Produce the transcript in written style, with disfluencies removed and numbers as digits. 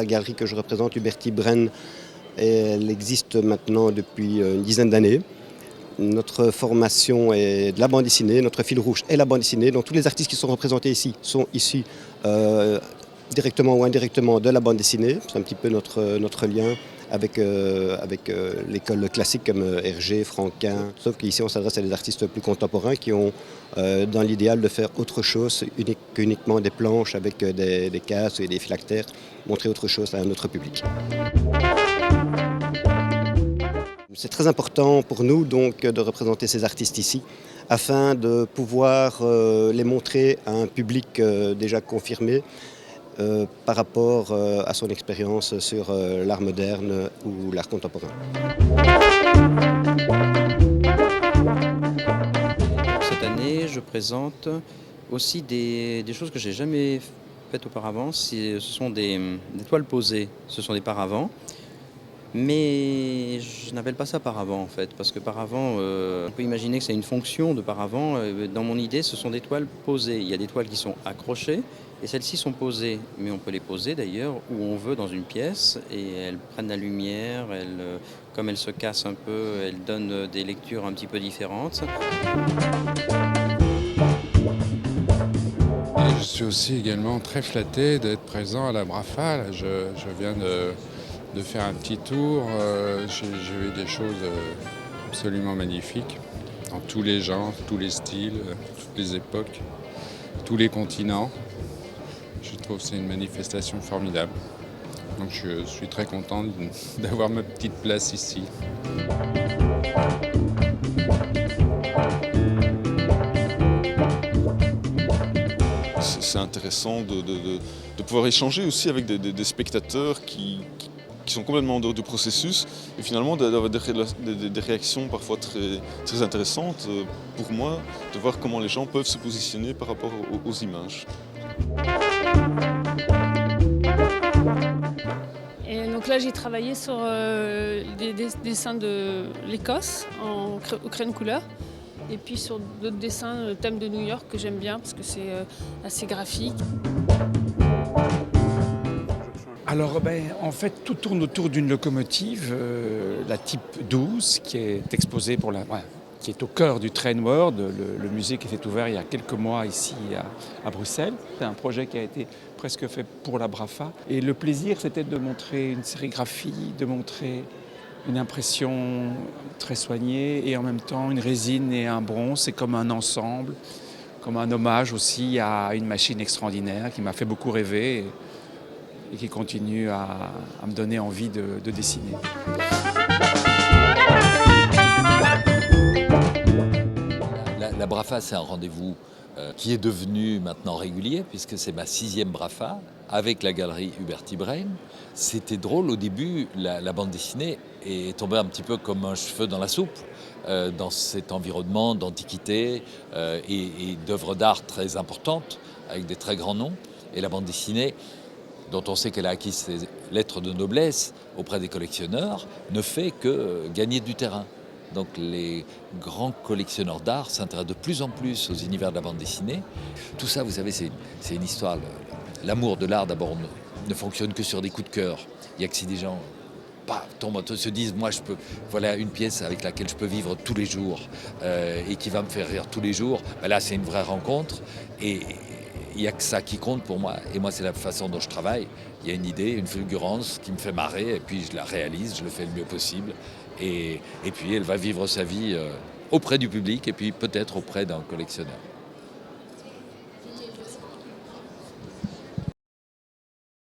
la galerie que je représente, Huberti Brenn, elle existe maintenant depuis une dizaine d'années. Notre formation est de la bande dessinée, notre fil rouge est la bande dessinée. Donc tous les artistes qui sont représentés ici sont issus directement ou indirectement de la bande dessinée. C'est un petit peu notre lien avec l'école classique comme Hergé, Franquin. Sauf qu'ici on s'adresse à des artistes plus contemporains qui ont dans l'idéal de faire autre chose qu'uniquement des planches avec des cases et des phylactères, montrer autre chose à un autre public. C'est très important pour nous donc de représenter ces artistes ici afin de pouvoir les montrer à un public déjà confirmé par rapport à son expérience sur l'art moderne ou l'art contemporain. Cette année, je présente aussi des choses que j'ai jamais faites auparavant. Ce sont des toiles posées, ce sont des paravents. Mais je n'appelle pas ça paravent en fait, parce que paravent, on peut imaginer que c'est une fonction de paravent. Dans mon idée, ce sont des toiles posées. Il y a des toiles qui sont accrochées et celles-ci sont posées. Mais on peut les poser d'ailleurs où on veut dans une pièce et elles prennent la lumière, comme elles se cassent un peu, elles donnent des lectures un petit peu différentes. Et je suis aussi également très flatté d'être présent à la Brafa. Là, je viens de faire un petit tour. J'ai vu des choses absolument magnifiques, dans tous les genres, tous les styles, toutes les époques, tous les continents. Je trouve que c'est une manifestation formidable. Donc je suis très content d'avoir ma petite place ici. C'est intéressant de pouvoir échanger aussi avec des spectateurs qui sont complètement en dehors du processus et finalement d'avoir des réactions parfois très, très intéressantes pour moi, de voir comment les gens peuvent se positionner par rapport aux images. Et donc là j'ai travaillé sur des dessins de l'Écosse au crayon couleur. Et puis sur d'autres dessins, le thème de New York que j'aime bien parce que c'est assez graphique. Alors en fait tout tourne autour d'une locomotive, la type 12 qui est exposée qui est au cœur du Train World, le musée qui s'est ouvert il y a quelques mois ici à Bruxelles. C'est un projet qui a été presque fait pour la Brafa. Et le plaisir c'était de montrer une sérigraphie, de montrer une impression très soignée et en même temps une résine et un bronze. C'est comme un ensemble, comme un hommage aussi à une machine extraordinaire qui m'a fait beaucoup rêver et qui continue à me donner envie de dessiner. La Brafa, c'est un rendez-vous qui est devenu maintenant régulier, puisque c'est ma 6e Brafa, avec la galerie Huberti Brenn. C'était drôle, au début, la bande dessinée est tombée un petit peu comme un cheveu dans la soupe, dans cet environnement d'antiquité et d'œuvres d'art très importantes, avec des très grands noms. Et la bande dessinée, dont on sait qu'elle a acquis ses lettres de noblesse auprès des collectionneurs, ne fait que gagner du terrain. Donc les grands collectionneurs d'art s'intéressent de plus en plus aux univers de la bande dessinée. Tout ça, vous savez, c'est une histoire. L'amour de l'art, d'abord, ne fonctionne que sur des coups de cœur. Il n'y a que si des gens se disent, moi, voilà une pièce avec laquelle je peux vivre tous les jours et qui va me faire rire tous les jours. Ben là, c'est une vraie rencontre et il n'y a que ça qui compte pour moi. Et moi, c'est la façon dont je travaille. Il y a une idée, une fulgurance qui me fait marrer et puis je la réalise, je le fais le mieux possible. Et puis elle va vivre sa vie auprès du public et puis peut-être auprès d'un collectionneur.